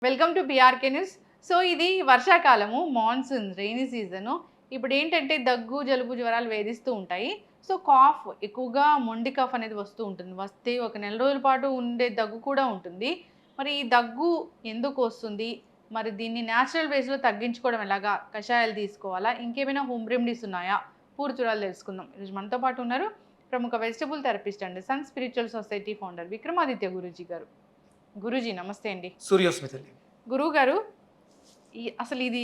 Welcome to BRK news. So ఇది వర్షాకాలము, monsoon, rainy season. ఇప్పుడు ఏంటంటే దగ్గు, జలుబు, జ్వరాలు వేధిస్తూ ఉంటాయి. సో కాఫ్ ఎక్కువగా మొండి కాఫ్ అనేది వస్తూ ఉంటుంది. వస్తే ఒక నెల రోజుల పాటు ఉండే దగ్గు కూడా ఉంటుంది. మరి ఈ దగ్గు ఎందుకు వస్తుంది? మరి దీన్ని న్యాచురల్ వేస్‌లో తగ్గించుకోవడం ఎలాగా? కషాయాలు తీసుకోవాలా? ఇంకేమైనా హోమ్ రెమెడీస్ ఉన్నాయా? పూర్తి వివరాలు తెలుసుకుందాం. ఈరోజు మనతో పాటు ఉన్నారు ప్రముఖ vegetable therapist and sun spiritual society founder Vikramaditya Guruji గారు. గురూజీ నమస్తే అండి. సూర్యోస్మితల్లి. గురువుగారు, అసలు ఇది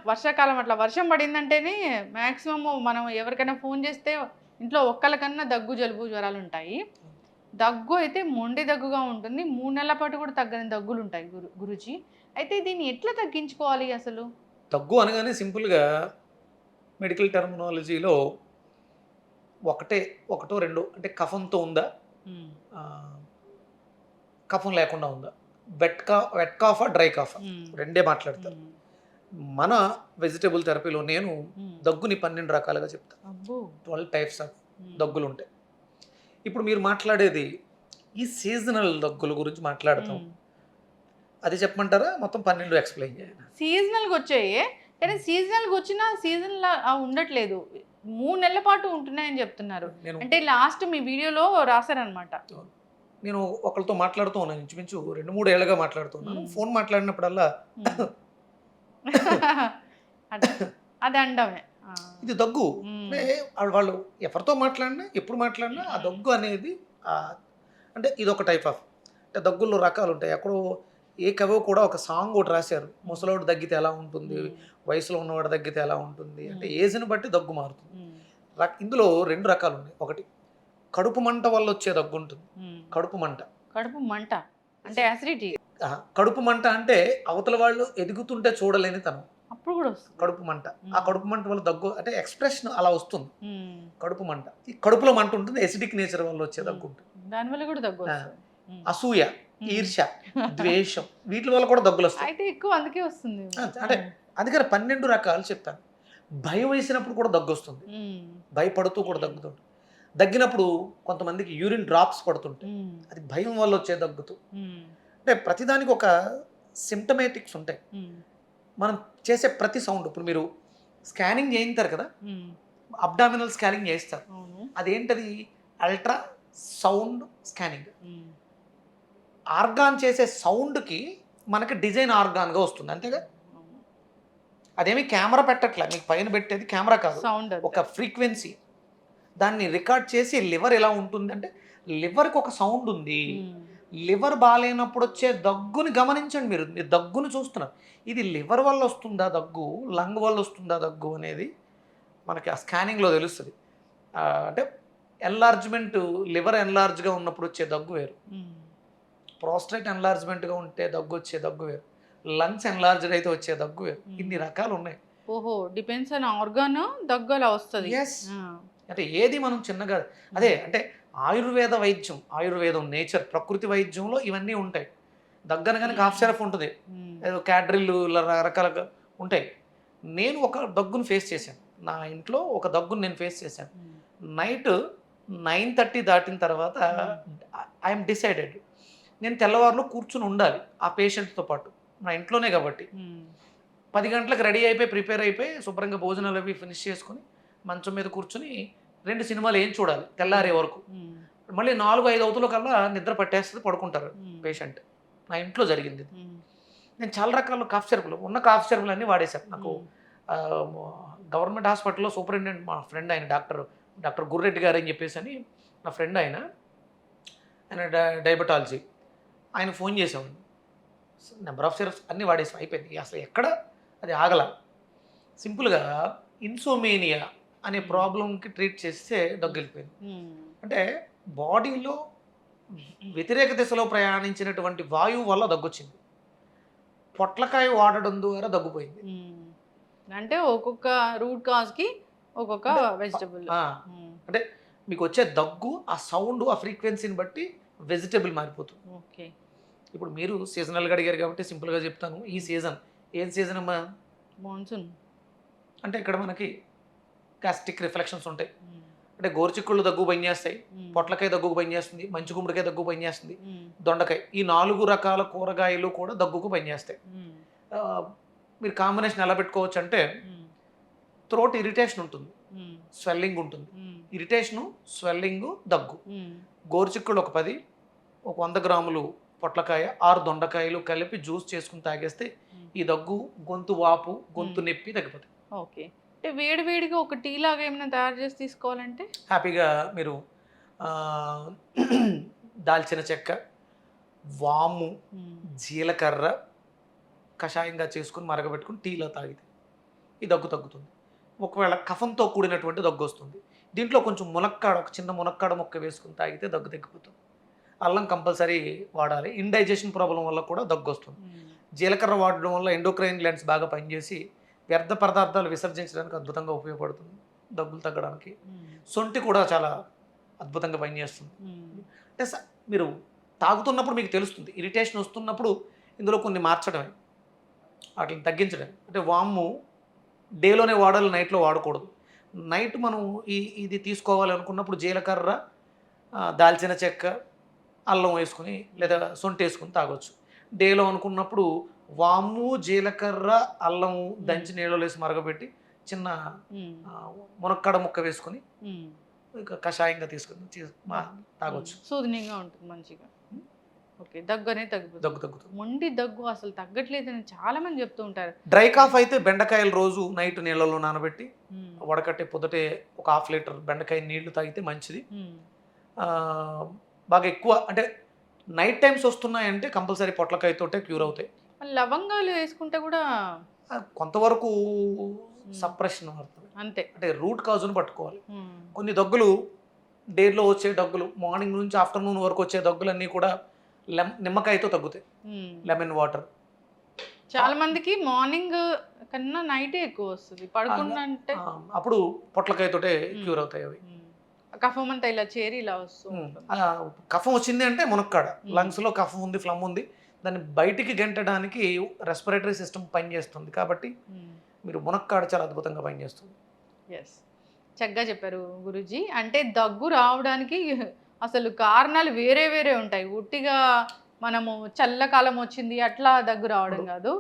వర్షాకాలం అట్లా వర్షం పడిందంటేనే మాక్సిమం మనం ఎవరికైనా ఫోన్ చేస్తే ఇంట్లో ఒక్కళ్ళకన్నా దగ్గు, జలుబు, జ్వరాలుంటాయి. దగ్గు అయితే మొండి దగ్గుగా ఉంటుంది. 3 నెలల పాటు కూడా తగ్గని దగ్గులుంటాయి గురూజీ. అయితే దీన్ని ఎట్లా తగ్గించుకోవాలి అసలు? దగ్గు అనగానే సింపుల్‌గా మెడికల్ టెర్మినాలజీలో ఒకటే, ఒకటో రెండో అంటే కఫంతో ఉందా? హ్మ్. ఆహ్, కఫం లేకుండా ఉందా? Wet kapha? Dry kapha? Hmm. రెండే మాట్లాడతారు. హ్మ్. మన వెజిటబుల్ థెరపీలో నేను హ్మ్. దగ్గుని 12 రకాలుగా చెప్తా. అబ్బో! 12 టైప్స్ ఆఫ్ హ్మ్. దగ్గులుంటాయి. ఇప్పుడు మీరు మాట్లాడేది ఈ సీజనల్ దగ్గుల గురించి మాట్లాడతాం. హ్మ్. అది చెప్పమంటారా? మొత్తం 12 ఎక్స్‌ప్లెయిన్ చేయాలా? సీజనల్‌గొచ్చాయి. కానీ హ్మ్. సీజనల్‌గొచ్చినా సీజన్‌లా ఉండట్లేదు. 3 నెలల పాటు ఉంటున్నాయని చెప్తున్నారు. నేను అంటే లాస్ట్ మీ వీడియోలో రాసారనమాట. నేను ఒకళ్ళతో మాట్లాడుతూ ఉన్నాను. ఇంచుమించు 2, 3 ఏళ్లుగా మాట్లాడుతున్నాను. హ్మ్. ఫోన్ మాట్లాడినప్పుడల్లా హ్మ్. అదే. అది అనడమే. ఆ! ఇది దగ్గు. హ్మ్. అంటే వాళ్ళు ఎవరితో మాట్లాడినా, ఎప్పుడు మాట్లాడినా ఆ హ్మ్. దగ్గు అనేది ఆహ్, అంటే ఇదొక టైప్ ఆఫ్ అంటే దగ్గుల్లో రకాలుంటాయి. ఎక్కడో ఏ కవో కూడా ఒక సాంగ్ ఒకటి రాశారు. హ్మ్. ముసలోడు దగ్గితే ఎలా ఉంటుంది? హ్మ్. వయసులో ఉన్నవాడు దగ్గితే ఎలా ఉంటుంది? అంటే హ్మ్. ఏజ్‌ని బట్టి దగ్గు మారుతుంది. హ్మ్. ఇందులో 2 రకాలున్నాయి. ఒకటి కడుపు మంట వల్లొచ్చే దగ్గుంటుంది. హ్మ్. కడుపు మంట. కడుపు మంట. అంటే అసిడిటీ. కడుపు మంట అంటే అవతల వాళ్ళు ఎదుగుతుంటే చూడలేనితనం. అప్పుడు గూడా వస్తది. కడుపు మంట. ఆ హ్మ్. కడుపు మంట వల్ల దగ్గు అంటే ఎక్స్‌ప్రెషన్ అలా వస్తుంది. హ్మ్. కడుపు మంట. ఈ కడుపులో మంట ఉంటుంది. ఎసిడిక్ నేచర్ వల్ల వచ్చే హ్మ్. దగ్గుంటుంది. దానివల్ల గూడా ఆ! దగ్గొస్తది. హ్మ్. అసూయ, హ్మ్. ఈర్ష్య, ద్వేషం వీట్లి వల్ల కూడా దగ్గులొస్తాయి. అయితే ఎక్కువ అందుకే వస్తుందేమో. అంటే హ్మ్. అందుకని 12 రకాలు చెప్పాను. భయమేసినప్పుడు కూడా దగ్గొస్తుంది. హ్మ్. భయపడుతూ కూడా దగ్గుతుంటాయి. దగ్గినప్పుడు కొంతమందికి యూరిన్ డ్రాప్స్ పడుతుంటాయి. హ్మ్. అది భయం వల్ల వచ్చే దగ్గుతో. హ్మ్. అంటే ప్రతిదానికి ఒక సింప్టమాటిక్స్ ఉంటాయి. హ్మ్. మనం చేసే ప్రతి సౌండ్ ఇప్పుడు మీరు స్కానింగ్ చేయింతారు కదా! హ్మ్. అబ్డామినల్ స్కానింగ్ చేస్తారు. అవును. అదేంటది? Ultra sound scanning. హ్మ్. ఆర్గాన్ చేసే సౌండ్‌కి మనకి డిజైన్ ఆర్గాన్‌గా వస్తుంది. అంతేగా? అవును. అదేమి కెమెరా పెట్టట్లే. మీకు పైన పెట్టేది కెమెరా కాదు. సౌండ్ ఒక అంతే. ఫ్రీక్వెన్సీ. దాన్ని రికార్డ్ చేసి లివర్ ఎలా ఉంటుందంటే, లివర్‌కి ఒక సౌండ్ ఉంది. హ్మ్. లివర్ బాలేనప్పుడొచ్చే దగ్గుని గమనించండి మీరు. మీరు దగ్గుని చూస్తున్నారు. ఇది లివర్ వల్లొస్తుందా దగ్గు? లంగ్ వల్లొస్తుందా దగ్గు అనేది మనకి ఆ స్కానింగ్‌లో తెలుస్తది. అంటే ఎన్లార్జ్‌మెంట్ లివర్ ఎన్లార్జ్‌గా ఉన్నప్పుడు వచ్చే దగ్గు వేరు. హ్మ్. ప్రోస్టేట్ ఎన్లార్జ్‌మెంట్‌గా ఉంటే దగ్గొచ్చే దగ్గు వేరు. లంగ్స్ ఎన్లార్జ్డ్ అయితే వచ్చే దగ్గు వేరు. హ్మ్. ఇన్ని రకాలున్నాయి. ఓహో! డిపెండ్స్ ఆన్ ఆర్గాన్ దగ్గు అలా వస్తది. యెస్. ఆ! అంటే ఏది మనం చిన్నగా అదే హ్మ్. అంటే ఆయుర్వేద వైద్యం, ఆయుర్వేదం నేచర్ ప్రకృతి వైద్యంలో ఇవన్నీ ఉంటాయి. దగ్గనగానే కాఫ్ హ్మ్. సిరప్ ఉంటది. హ్మ్. ఏదో క్యాడ్రిల్లు ఇలా రకరకాలుగా ఉంటాయి. నేను ఒక దగ్గుని ఫేస్ చేశాను. నా ఇంట్లో ఒక దగ్గుని నేను ఫేస్ చేశాను. హ్మ్. నైట్ 9:30 దాటిన తర్వాత హ్మ్. I am decided. నేను తెల్లవారులు కూర్చొని ఉండాలి. ఆ పేషెంట్‌తో పాటు. నా ఇంట్లోనే కాబట్టి. హ్మ్. 10 గంటలకు రెడీ అయిపోయి, ప్రిపేర్ అయిపోయి, శుభ్రంగా భోజనాలు అవి ఫినిష్ చేసుకొని, మంచం మీద కూర్చొని 2 సినిమాలు ఏం చూడాలి హ్మ్. తెల్లారే వరకు. హ్మ్. మళ్ళీ 4, 5 అవుతుల కల్లా నిద్ర పట్టేస్తది పడుకుంటారు హ్మ్. పేషెంట్. నా ఇంట్లో జరిగిందిది. హ్మ్. నేను చాలా రకాల కాఫ్ సిరప్‌లు ఉన్న కాఫ్ సిరప్‌లన్నీ వాడేశాను. నాకు హ్మ్. ఆహ్, మొ గవర్నమెంట్ హాస్పిటల్‌లో సూపరింటెండెంట్ మా ఫ్రెండ్ ఆయన డాక్టర్ గుర్రెడ్డి గారని చెప్పేసని నా ఫ్రెండ్ ఆయన. ఆయన డయాబెటాలజీ. ఆయనకి ఫోన్ చేసామండి. నంబర్ ఆఫ్ సిరప్స్ అన్నీ వాడేసాం అయిపోయింది. అసలు ఎక్కడ అది ఆగల. సింపుల్‌గా ఇన్సోమేనియా అనే హ్మ్. ప్రాబ్లమ్‌కి ట్రీట్ చేస్తే దగ్గెళ్ళిపోయింది. హ్మ్. అంటే బాడీలో వ్యతిరేక దిశలో ప్రయాణించినటువంటి వాయువు వల్ల దగ్గొచ్చింది. పొట్లకాయ వాడడం ద్వారా దగ్గుపోయింది. హ్మ్. అంటే ఒక్కొక్క రూట్ కాజ్‌కి ఒక్కొక్క అంటే ప వెజిటబుల్. ఆ! హ్మ్. అంటే మీకొచ్చే దగ్గు, ఆ సౌండు, ఆ ఫ్రీక్వెన్సీని బట్టి వెజిటబుల్ మారిపోతుంది. ఓకే. ఇప్పుడు మీరు సీజనల్‌గా అడిగారు కాబట్టి సింపుల్‌గా చెప్తాను. ఈ హ్మ్. సీజన్ ఏం సీజన్ అమ్మా? మాన్సూన్. అంటే ఇక్కడ మనకి గాస్ట్రిక్ రిఫ్లెక్షన్స్ ఉంటాయి. హ్మ్. అంటే గోరుచిక్కుళ్ళు దగ్గు పనిచేస్తాయి, పొట్లకాయ దగ్గుకు పనిచేస్తుంది, మంచి గుమ్మడికాయ దగ్గు పనిచేస్తుంది, దొండకాయ, ఈ 4 రకాల కూరగాయలు కూడా దగ్గుకు పనిచేస్తాయి. ఆ, మీరు కాంబినేషన్ ఎలా పెట్టుకోవచ్చు అంటే థ్రోట్ ఇరిటేషన్ ఉంటుంది, స్వెల్లింగ్ ఉంటుంది. ఇరిటేషను, స్వెల్లింగ్, దగ్గు. గోరుచిక్కుళ్ళు ఒక 10, ఒక 100 గ్రాములు పొట్లకాయ, 6 దొండకాయలు కలిపి జ్యూస్ చేసుకుని తాగేస్తే ఈ దగ్గు, గొంతు వాపు, గొంతు నొప్పి తగ్గిపోతాయి. ఓకే. అంటే వేడి వేడిగా ఒక టీ లాగా ఏమైనా తయారు చేసి తీసుకోవాలంటే హ్యాపీగా మీరు ఆ, దాల్చిన చెక్క, వాము, జీలకర్ర కషాయంగా చేసుకుని మరగబెట్టుకుని టీలో తాగితే ఈ దగ్గు తగ్గుతుంది. ఒకవేళ కఫంతో కూడినటువంటి దగ్గు వస్తుంది, దీంట్లో కొంచెం మునక్కాడ, ఒక చిన్న మునక్కాడ మొక్క వేసుకుని తాగితే దగ్గు తగ్గిపోతుంది. అల్లం కంపల్సరీ వాడాలి. ఇండైజెషన్ ప్రాబ్లం వల్ల కూడా దగ్గు వస్తుంది. జీలకర్ర వాడడం వల్ల ఎండోక్రైన్ గ్లాండ్స్ బాగా పనిచేసి వ్యర్థ పదార్థాలు విసర్జించడానికి అద్భుతంగా ఉపయోగపడుతుంది దగ్గులు తగ్గడానికి. సొంటి కూడా చాలా అద్భుతంగా పనిచేస్తుంది. అంటే మీరు తాగుతున్నప్పుడు మీకు తెలుస్తుంది, ఇరిటేషన్ వస్తున్నప్పుడు ఇందులో కొన్ని మార్చడమే, వాటిని తగ్గించడం. అంటే వాము డేలోనే వాడాలి, నైట్లో వాడకూడదు. నైట్ మనం ఇది తీసుకోవాలి అనుకున్నప్పుడు జీలకర్ర, దాల్చిన చెక్క, అల్లం వేసుకుని లేదా సొంటి వేసుకుని తాగొచ్చు. డేలో అనుకున్నప్పుడు వాము, జీలకర్ర, అల్లము దంచి నీళ్ళలో వేసి మరగబెట్టి చిన్న మునక్కాడ ముక్క వేసుకొని కషాయంగా తీసుకుని తాగొచ్చు. సూదినింగా ఉంటుంది మంచిగా. ఓకే, దగ్గు అనేది తగ్గుతుంది. మొండి దగ్గు అసలు తగ్గట్లేదని చాలా మంది చెప్తూ ఉంటారు. డ్రై కాఫ్ అయితే బెండకాయలు రోజు నైట్ నీళ్ళలో నానబెట్టి వడకట్టే పొద్దుటే ఒక 1/2 లీటర్ బెండకాయ నీళ్లు తాగితే మంచిది. బాగా ఎక్కువ అంటే నైట్ టైమ్స్ వస్తున్నాయంటే కంపల్సరీ పొట్లకాయతోటే క్యూర్ అవుతాయి. లవంగాలు వేసుకుంటే కూడా కొంతవరకు సప్రెషన్ అవుతుంది అంతే. అంటే రూట్ కాజును పట్టుకోవాలి. కొన్ని దగ్గులు డేలో వచ్చే దగ్గులు, మార్నింగ్ నుంచి ఆఫ్టర్నూన్ వరకు వచ్చే దగ్గులన్నీ కూడా నిమ్మకాయతో తగ్గుతాయి, లెమన్ వాటర్. చాలా మందికి మార్నింగ్ కన్నా నైటే ఎక్కువ వస్తుంది పడుకుంటే, అప్పుడు పొట్లకాయతోటే క్యూర్ అవుతాయి అవి. కఫం అంతా ఇలా చేరి ఇలా వస్తుంది. కఫం వచ్చింది అంటే మునక్కాడ, లంగ్స్లో కఫం ఉంది, ఫ్లమ్ ఉంది, దాన్ని బయటికి గెంటడానికి రెస్పిరేటరీ సిస్టమ్ పనిచేస్తుంది. కాబట్టి మీరు మునక్కాడ చాలా అద్భుతంగా పనిచేస్తుంది. ఎస్, చక్కగా చెప్పారు గురూజీ. అంటే దగ్గు రావడానికి అసలు కారణాలు వేరే వేరే ఉంటాయి. ఉట్టిగా మనము చల్లకాలం వచ్చింది అట్లా దగ్గు రావడం కాదు.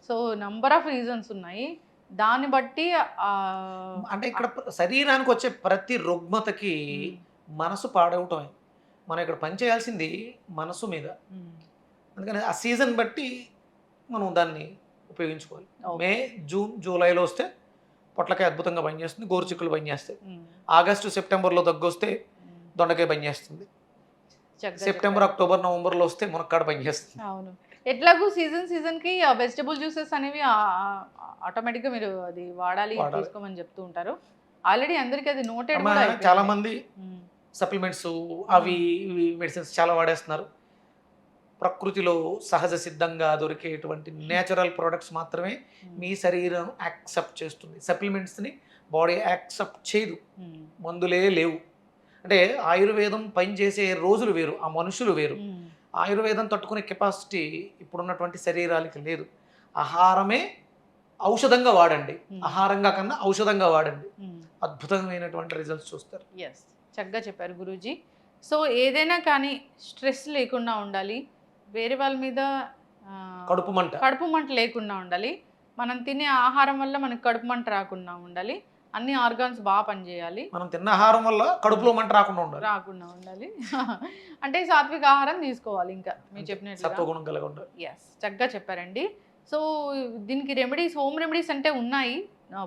సో నంబర్ ఆఫ్ రీజన్స్ ఉన్నాయి. దాన్ని బట్టి అంటే ఇక్కడ శరీరానికి వచ్చే ప్రతి రుగ్మతకి మనసు పాడవటమే. మనం ఇక్కడ పని చేయాల్సింది మనసు మీద. అందుకని ఆ సీజన్ బట్టి మనం దాన్ని ఉపయోగించుకోవాలి. మే, జూన్, జూలైలో వస్తే పొట్లకాయ అద్భుతంగా పనిచేస్తుంది, గోరుచిక్కులు పనిచేస్తాయి. ఆగస్టు, సెప్టెంబర్లో దగ్గు వస్తే దొండకాయ పనిచేస్తుంది. సెప్టెంబర్, అక్టోబర్, నవంబర్లో వస్తే మునక్కాడ పనిచేస్తుంది. అవును, ఎట్లాగూ సీజన్కి వెజిటబుల్ జ్యూసెస్ అనేవి ఆటోమేటిక్గా మీరు అది వాడాలి, తీసుకోమని చెప్తూ ఉంటారు. ఆల్రెడీ అందరికీ అది నోటెడ్. చాలా మంది సప్లిమెంట్స్ అవి మెడిసిన్స్ చాలా వాడేస్తున్నారు. ప్రకృతిలో సహజ సిద్ధంగా దొరికేటువంటి నేచురల్ ప్రోడక్ట్స్ మాత్రమే మీ శరీరం యాక్సెప్ట్ చేస్తుంది. సప్లిమెంట్స్ని బాడీ యాక్సెప్ట్ చేయదు, మందులే లేవు. అంటే ఆయుర్వేదం పనిచేసే రోజులు వేరు, ఆ మనుషులు వేరు. ఆయుర్వేదం తట్టుకునే కెపాసిటీ ఇప్పుడున్నటువంటి శరీరాలకి లేదు. ఆహారమే ఔషధంగా వాడండి, ఆహారంగా కన్నా ఔషధంగా వాడండి, అద్భుతమైనటువంటి రిజల్ట్స్ చూస్తారు. ఎస్, చక్కగా చెప్పారు గురూజీ. సో ఏదైనా కానీ స్ట్రెస్ లేకుండా ఉండాలి, వేరే వాళ్ళ మీద కడుపు మంట లేకుండా ఉండాలి, మనం తినే ఆహారం వల్ల మనకు కడుపు మంట రాకుండా ఉండాలి, అన్ని ఆర్గాన్స్ బాగా పనిచేయాలి, మనం తిన్న ఆహారం వల్ల కడుపులో మంట రాకుండా ఉండాలి అంటే సాత్విక ఆహారం తీసుకోవాలి. ఇంకా మీరు చెప్పినట్టు ఎస్, చక్కగా చెప్పారండి. సో దీనికి రెమెడీస్, హోమ్ రెమెడీస్ అంటే ఉన్నాయి,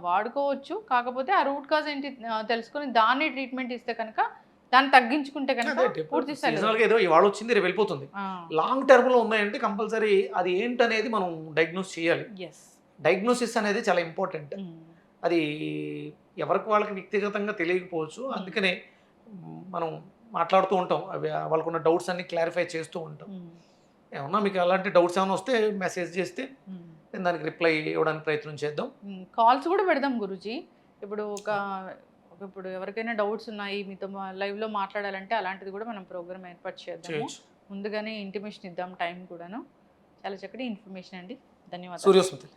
వాడుకోవచ్చు. కాకపోతే ఆ రూట్ కాజ్ ఏంటి తెలుసుకొని దాన్ని ట్రీట్మెంట్ ఇస్తే కనుక, దాన్ని తగ్గించుకుంటే కనుక పూర్తి స్థాయిలో ఏదో ఇవాళ వచ్చింది రేపు వెళ్ళిపోతుంది. లాంగ్ టర్మ్ లో ఉన్నాయంటే కంపల్సరీ అది ఏంటనేది మనం డయాగ్నోస్ చేయాలి. డయాగ్నోసిస్ అనేది చాలా ఇంపార్టెంట్. అది ఎవరికి వాళ్ళకి వ్యక్తిగతంగా తెలియకపోవచ్చు, అందుకనే మనం మాట్లాడుతూ ఉంటాం, అవి వాళ్ళకున్న డౌట్స్ అన్ని క్లారిఫై చేస్తూ ఉంటాం. ఏమన్నా మీకు అలాంటి డౌట్స్ ఏమైనా వస్తే మెసేజ్ చేస్తే నేను దానికి రిప్లై ఇవ్వడానికి ప్రయత్నం చేద్దాం. కాల్స్ కూడా పెడదాం గురూజీ. ఇప్పుడు ఎవరికైనా డౌట్స్ ఉన్నాయి, మీతో లైవ్లో మాట్లాడాలంటే అలాంటిది కూడా మనం ప్రోగ్రామ్ ఏర్పాటు చేద్దాం. ముందుగానే ఇంటిమేషన్ ఇద్దాం, టైం కూడాను. చాలా చక్కటి ఇన్ఫర్మేషన్ అండి, ధన్యవాదాలు. సూర్యస్మృతి.